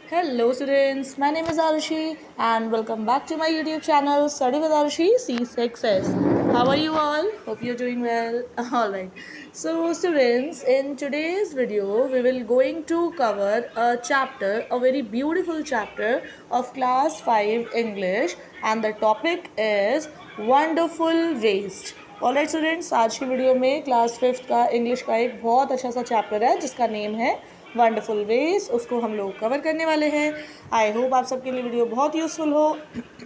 Hello students, my name is Arushi and welcome back to my YouTube channel Study with Arushi C6S. How are you all? Hope you're doing well. Alright. So students, in today's video we will going to cover a chapter, a very beautiful chapter of class 5 English, and the topic is wonderful waste. Alright students, आज की video में class 5 का English का एक बहुत अच्छा सा chapter है जिसका नेम है वंडरफुल वेज। उसको हम लोग कवर करने वाले हैं। आई होप आप सबके लिए वीडियो बहुत यूज़फुल हो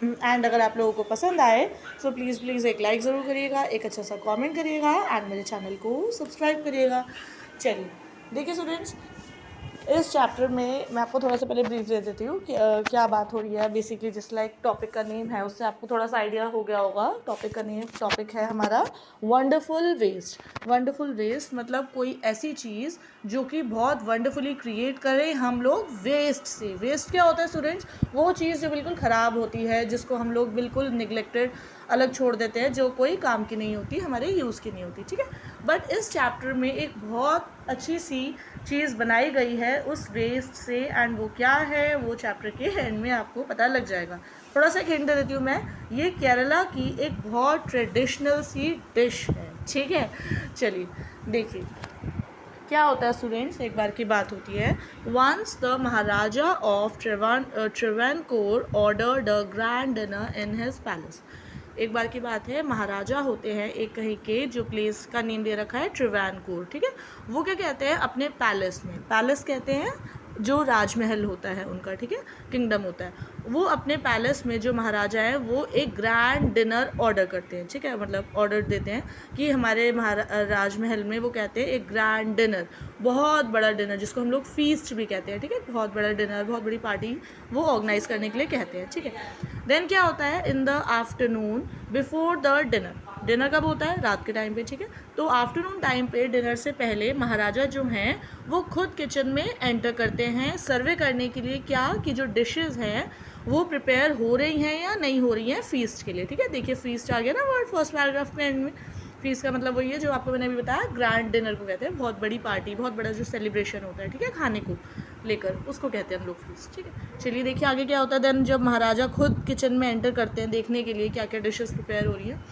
एंड अगर आप लोगों को पसंद आए तो प्लीज़ एक लाइक ज़रूर करिएगा, एक अच्छा सा कमेंट करिएगा एंड मेरे चैनल को सब्सक्राइब करिएगा। चलिए देखिए स्टूडेंट्स, इस चैप्टर में मैं आपको थोड़ा सा पहले ब्रीफ दे देती हूँ कि क्या बात हो रही है। बेसिकली जिस लाइक टॉपिक का नेम है उससे आपको थोड़ा सा आइडिया हो गया होगा। टॉपिक है हमारा वंडरफुल वेस्ट। वंडरफुल वेस्ट मतलब कोई ऐसी चीज़ जो कि बहुत वंडरफुली क्रिएट करें हम लोग वेस्ट से। वेस्ट क्या होता है स्टूडेंट्स? वो चीज़ जो बिल्कुल ख़राब होती है, जिसको हम लोग बिल्कुल निगलेक्टेड अलग छोड़ देते हैं, जो कोई काम की नहीं होती, हमारे यूज़ की नहीं होती, ठीक है। बट इस चैप्टर में एक बहुत अच्छी सी चीज़ बनाई गई है उस वेस्ट से, एंड वो क्या है वो चैप्टर के एंड में आपको पता लग जाएगा। थोड़ा सा हिंट दे देती हूँ मैं, ये केरला की एक बहुत ट्रेडिशनल सी डिश है, ठीक है। चलिए देखिए क्या होता है स्टूडेंट्स। एक बार की बात होती है। Once the Maharaja of Travancore ordered a grand dinner in his palace. एक बार की बात है, महाराजा होते हैं एक कहीं के, जो प्लेस का नेम दे रखा है ट्रेवेनकोर, ठीक है। वो क्या कहते हैं अपने पैलेस में, पैलेस कहते हैं जो राजमहल होता है उनका, ठीक है, किंगडम होता है। वो अपने पैलेस में जो महाराजा है वो एक ग्रैंड डिनर ऑर्डर करते हैं, ठीक है, मतलब ऑर्डर देते हैं कि हमारे राजमहल में, वो कहते हैं एक ग्रैंड डिनर, बहुत बड़ा डिनर जिसको हम लोग फीस्ट भी कहते हैं, ठीक है, बहुत बड़ा डिनर, बहुत बड़ी पार्टी वो ऑर्गेनाइज करने के लिए कहते हैं, ठीक है। देन क्या होता है, in the afternoon before the dinner, dinner कब होता है? रात के टाइम पे, ठीक है। तो आफ्टरनून टाइम पे डिनर से पहले महाराजा जो हैं वो खुद किचन में एंटर करते हैं सर्वे करने के लिए क्या कि जो डिशेस हैं वो प्रिपेयर हो रही हैं या नहीं हो रही हैं फीस्ट के लिए, ठीक है। देखिए फीस्ट आ गया ना वर्ड फर्स्ट पैराग्राफ के एंड में। फीस्ट का मतलब वही है जो आपको मैंने अभी बताया, ग्रैंड डिनर को कहते हैं, बहुत बड़ी पार्टी, बहुत बड़ा जो सेलिब्रेशन होता है, ठीक है, खाने को लेकर, उसको कहते हैं हम लोग फीस्ट, ठीक है। चलिए देखिए आगे क्या होता है। देन जब महाराजा खुद किचन में एंटर करते हैं देखने के लिए क्या क्या डिशेस प्रिपेयर हो रही हैं,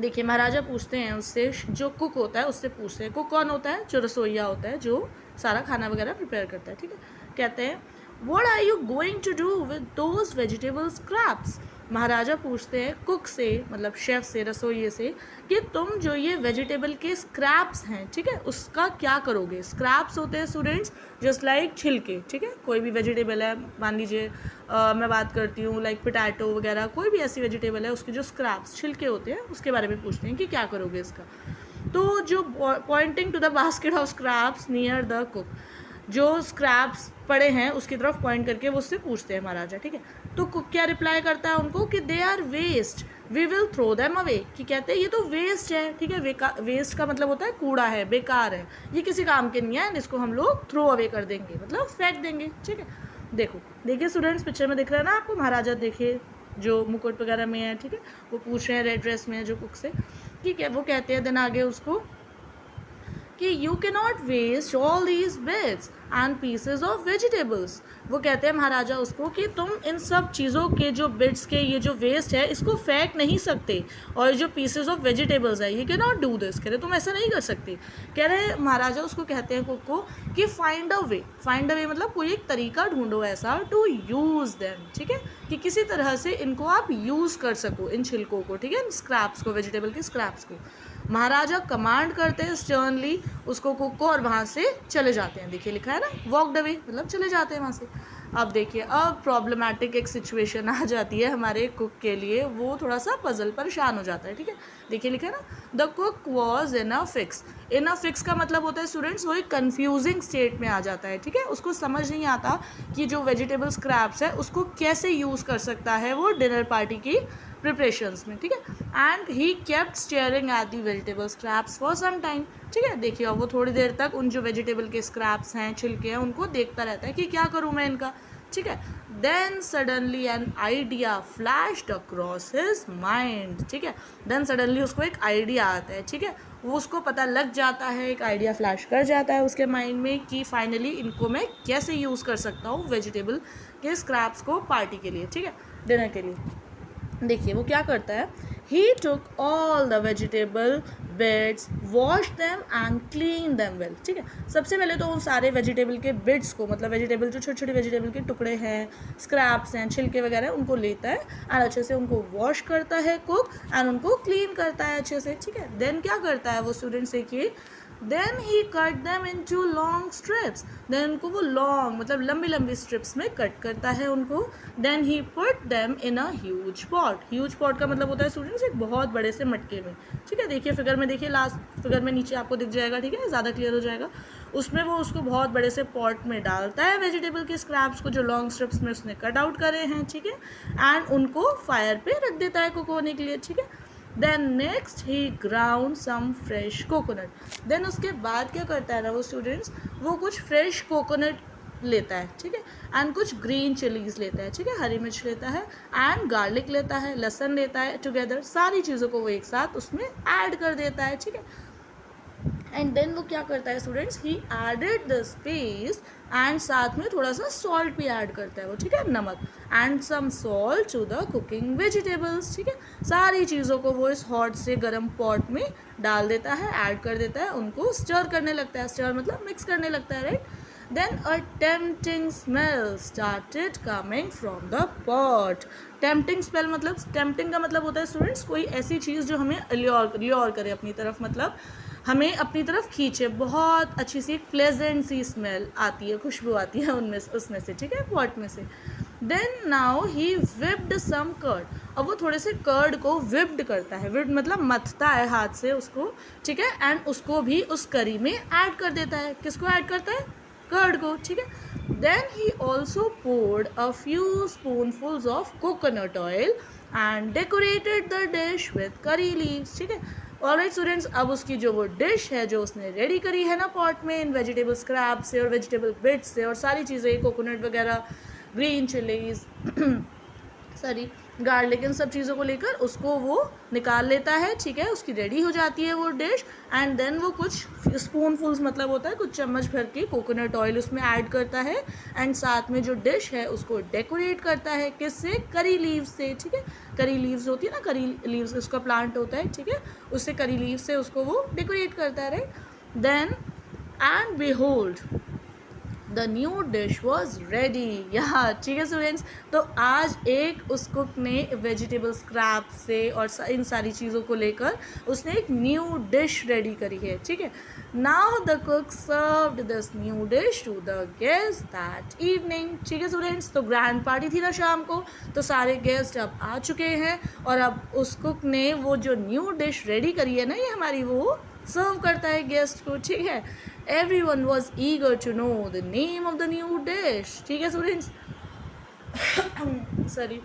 देखिए महाराजा पूछते हैं उससे, जो कुक होता है उससे पूछते हैं। कुक कौन होता है? जो रसोइया होता है, जो सारा खाना वगैरह प्रिपेयर करता है, ठीक है। कहते हैं what are you going to do with those vegetable scraps. Maharaja पूछते हैं कुक से, मतलब शेफ से, रसोइये से, कि तुम जो ये वेजिटेबल के स्क्रैप्स हैं, ठीक है, उसका क्या करोगे। स्क्रैप्स होते हैं स्टूडेंट्स जस्ट लाइक छिलके, ठीक है। कोई भी वेजिटेबल है, मान लीजिए मैं बात करती हूँ लाइक पोटैटो वगैरह, कोई भी ऐसी वेजिटेबल है उसके जो स्क्रैप्स, छिलके होते हैं, उसके बारे में पूछते हैं कि क्या करोगे इसका। तो जो pointing to the basket of scraps near the cook, जो स्क्रैप्स पड़े हैं उसकी तरफ पॉइंट करके वो उससे पूछते हैं महाराजा, ठीक है। तो कुक क्या रिप्लाई करता है उनको कि they are waste, we will throw them away, कि कहते हैं ये तो वेस्ट है, ठीक है। वेस्ट का मतलब होता है कूड़ा है, बेकार है, ये किसी काम के नहीं है, इसको हम लोग थ्रो अवे कर देंगे, मतलब फेंक देंगे, ठीक है। देखिए स्टूडेंट्स, पिक्चर में दिख रहा है ना आपको, महाराजा देखिए जो मुकुट वगैरह में है, ठीक है, वो पूछ रहे हैं रेड ड्रेस में जो कुक से, ठीक है। वो कहते हैं देन आगे उसको कि you can not waste all these bits and pieces of vegetables. वो कहते हैं महाराजा उसको कि तुम इन सब चीज़ों के जो बिट्स के ये जो वेस्ट है इसको फेंक नहीं सकते, और जो पीसेज ऑफ वेजिटेबल्स है ये कैन नॉट डू दिस, कह रहे तुम ऐसा नहीं कर सकते। कह रहे महाराजा उसको कहते हैं कुक को कि find a way, find a वे मतलब कोई एक तरीका ढूंढो ऐसा टू यूज़ देम, ठीक है, कि किसी तरह से इनको आप यूज़ कर सको, इन छिलकों को, ठीक है, स्क्रैप्स को, वेजिटेबल के स्क्रैप्स को। महाराजा कमांड करते हैं स्टर्नली उसको, कुक को, और वहाँ से चले जाते हैं। देखिए लिखा है ना वॉकड अवे, मतलब चले जाते हैं वहाँ से। अब देखिए अब प्रॉब्लमेटिक एक सिचुएशन आ जाती है हमारे कुक के लिए, वो थोड़ा सा पजल, परेशान हो जाता है, ठीक है। देखिए लिखा है ना, the cook was in a fix. In a fix का मतलब होता है स्टूडेंट्स वो एक कन्फ्यूजिंग स्टेट में आ जाता है, ठीक है। उसको समझ नहीं आता कि जो वेजिटेबल स्क्रैप्स है उसको कैसे यूज़ कर सकता है वो डिनर पार्टी की प्रिपरेशंस में, ठीक है। And he kept staring at the vegetable scraps for some time, ठीक है। देखिए अब वो थोड़ी देर तक उन जो वेजिटेबल के स्क्रैप्स हैं, छिलके हैं, उनको देखता रहता है कि क्या करूँ मैं इनका, ठीक है। Then suddenly an idea flashed across his mind, ठीक है। देन सडनली उसको एक आइडिया आता है, ठीक है, वो उसको पता लग जाता है, एक आइडिया फ्लैश कर जाता है उसके माइंड में कि फाइनली इनको मैं कैसे यूज़ कर सकता हूँ वेजिटेबल के स्क्रैप्स को पार्टी के लिए, ठीक है, डिनर के लिए। देखिए वो क्या करता है, he took all the vegetable bits, wash them and clean them well, ठीक है। सबसे पहले तो उन सारे वेजिटेबल के बिट्स को, मतलब वेजिटेबल जो छोटे छोटे वेजिटेबल के टुकड़े हैं, स्क्रैप्स हैं, छिलके वगैरह, उनको लेता है एंड अच्छे से उनको वॉश करता है कुक, एंड उनको क्लीन करता है अच्छे से, ठीक है। देन क्या करता है वो स्टूडेंट्स देखिए, then he cut them into long strips, then उनको वो लॉन्ग मतलब लंबी लंबी स्ट्रिप्स में कट करता है उनको। Then he put them in a huge pot, huge pot का मतलब होता है स्टूडेंट्स एक बहुत बड़े से मटके में, ठीक है। देखिए फिगर में, देखिए लास्ट फिगर में नीचे आपको दिख जाएगा, ठीक है, ज़्यादा क्लियर हो जाएगा। उसमें वो उसको बहुत बड़े से पॉट में डालता है वेजिटेबल के स्क्रैप्स को जो लॉन्ग स्ट्रिप्स में उसने कट आउट करे हैं, ठीक है, एंड उनको फायर पे रख देता है कुक होने के लिए, ठीक है। Then next he ground some fresh coconut, then उसके बाद क्या करता है ना वो स्टूडेंट्स, वो कुछ फ्रेश कोकोनट लेता है, ठीक है, एंड कुछ ग्रीन चिलीज लेता है, ठीक है, हरी मिर्च लेता है, एंड गार्लिक लेता है, लहसुन लेता है, टुगेदर सारी चीज़ों को वो एक साथ उसमें ऐड कर देता है, ठीक है। एंड देन वो क्या करता है students, he added the spice, and साथ में थोड़ा सा सॉल्ट भी ऐड करता है वो, ठीक है, नमक, and some salt to the cooking vegetables, ठीक है। सारी चीज़ों को वो इस हॉट से गर्म पॉट में डाल देता है, ऐड कर देता है, उनको स्टर करने लगता है, स्टर मतलब मिक्स करने लगता है, right. Then a tempting smell started coming from the pot. Tempting smell मतलब, tempting का मतलब होता है स्टूडेंट्स कोई ऐसी चीज़ जो हमें ल्योर करे अपनी तरफ, मतलब हमें अपनी तरफ खींचे, बहुत अच्छी सी एक प्लेजेंट सी स्मेल आती है, खुशबू आती है उनमें उसमें से, ठीक है, पॉट में से। Then now he whipped some curd, अब वो थोड़े से कर्ड को विप्ड करता है, विप्ड मतलब मथता है हाथ से उसको, ठीक है, एंड उसको भी उस करी में ऐड कर देता है। किसको ऐड करता है, कर्ड को, ठीक है। Then he also poured a few spoonfuls of coconut oil and decorated the dish with curry leaves, ठीक है। ऑलराइट स्टूडेंट्स, अब उसकी जो वो डिश है जो उसने रेडी करी है ना पॉट में, इन वेजिटेबल स्क्रैप से और वेजिटेबल बिट्स से और सारी चीज़ें, कोकोनट वगैरह, ग्रीन चिलीज सॉरी गार्लिक, इन सब चीज़ों को लेकर उसको वो निकाल लेता है, ठीक है, उसकी रेडी हो जाती है वो डिश। एंड देन वो कुछ स्पूनफुल्स मतलब होता है कुछ चम्मच भर के कोकोनट ऑयल उसमें ऐड करता है, एंड साथ में जो डिश है उसको डेकोरेट करता है, किससे, करी लीव्स से, ठीक है। करी लीव्स होती है ना, करी लीव्स उसका प्लांट होता है, ठीक है, उससे करी लीव्स से उसको वो डेकोरेट करता है, right. Then and behold the new dish was ready, यहाँ, ठीक है स्टूडेंट्स। तो आज एक उस कुक ने वेजिटेबल स्क्रैप से और इन सारी चीज़ों को लेकर उसने एक न्यू डिश रेडी करी है, ठीक है। Now the cook served this new dish to the guest that evening, ठीक है स्टूडेंट्स। तो ग्रैंड पार्टी थी ना शाम को, तो सारे गेस्ट अब आ चुके हैं और अब उस कुक ने वो जो न्यू डिश रेडी करी है ना ये हमारी, वो सर्व करता है गेस्ट को, ठीक है। Everyone was eager to know the name of the new dish, ठीक है students. Sorry,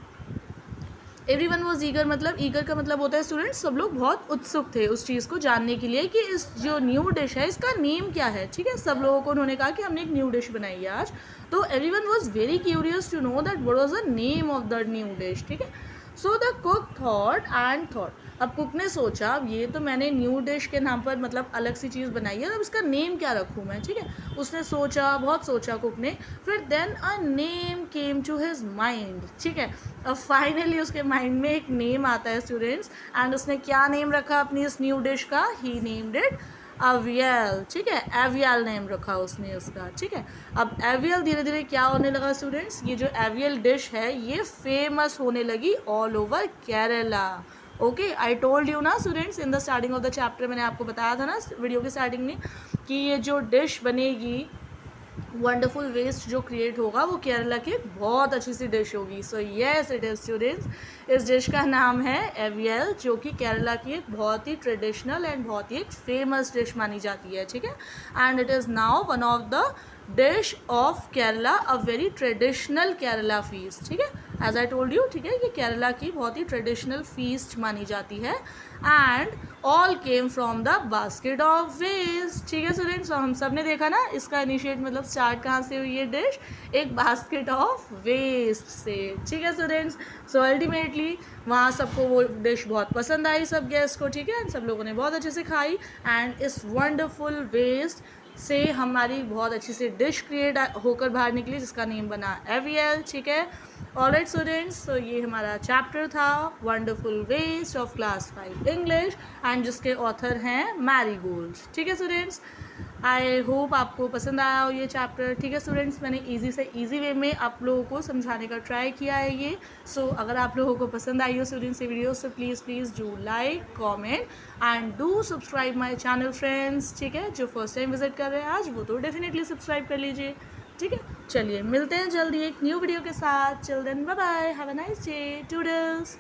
everyone was eager मतलब, ईगर का मतलब होता है स्टूडेंट्स सब लोग बहुत उत्सुक थे उस चीज़ को जानने के लिए कि इस जो न्यू डिश है इसका नेम क्या है, ठीक है। सब लोगों को उन्होंने कहा कि हमने एक न्यू डिश बनाई है आज, तो everyone was very curious to know that what was the name of the new dish, ठीक है। So the cook thought and thought, अब कुक ने सोचा ये तो मैंने न्यू डिश के नाम पर मतलब अलग सी चीज़ बनाई है, अब इसका नेम क्या रखूँ मैं, ठीक है। उसने सोचा, बहुत सोचा कुक ने, फिर then a name came to his mind, ठीक है। अब फाइनली उसके माइंड में एक नेम आता है स्टूडेंट्स, एंड उसने क्या नेम रखा अपनी इस न्यू डिश का, ही नेम्ड इट अवियल, ठीक है, एवियल नेम रखा उसने उसका, ठीक है। अब एवियल धीरे धीरे क्या होने लगा स्टूडेंट्स, ये जो एवियल डिश है ये फेमस होने लगी all over Kerala. Okay, I told you ना students in the starting of the chapter, मैंने आपको बताया था ना वीडियो की स्टार्टिंग में कि ये जो डिश बनेगी, वंडरफुल वेस्ट जो क्रिएट होगा वो केरला की बहुत अच्छी सी डिश होगी। So yes it is students, इस डिश का नाम है एवियल, जो कि केरला की एक बहुत ही ट्रेडिशनल एंड बहुत ही एक फेमस डिश मानी जाती है, ठीक है। And it is now one of the dish of Kerala, a very traditional Kerala feast, ठीक है, एज आई टोल्ड यू, ठीक है, ये केरला की बहुत ही ट्रेडिशनल फीस्ट मानी जाती है। And all came from the basket of waste, ठीक है स्टूडेंट्स, हम सब ने देखा ना इसका इनिशिएट मतलब स्टार्ट कहाँ से हुई है डिश, एक बास्केट ऑफ वेस्ट से, ठीक है स्टूडेंट्स। सो अल्टीमेटली वहाँ सबको वो डिश बहुत पसंद आई, सब गेस्ट को, ठीक है, सब लोगों ने बहुत अच्छे से खाई। एंड इस वंडरफुल वेस्ट से हमारी बहुत अच्छी सी डिश क्रिएट होकर बाहर निकली जिसका नेम बना एवियल, ठीक है। ऑलराइट स्टूडेंट्स, तो ये हमारा चैप्टर था wonderful waste of class 5 English, and जिसके ऑथर हैं मैरीगोल्ड, ठीक है स्टूडेंट्स। आई होप आपको पसंद आया हो ये चैप्टर, ठीक है स्टूडेंट्स, मैंने ईजी से ईजी वे में आप लोगों को समझाने का ट्राई किया है ये। सो अगर आप लोगों को पसंद आई हो स्टूडेंट्स ये video, so please do like, comment and do subscribe my channel friends, ठीक है। जो फर्स्ट टाइम विजिट कर रहे हैं आज वो तो डेफिनेटली सब्सक्राइब कर लीजिए, ठीक है। चलिए मिलते हैं जल्दी एक न्यू वीडियो के साथ, chill then bye bye, have a nice day, toodles.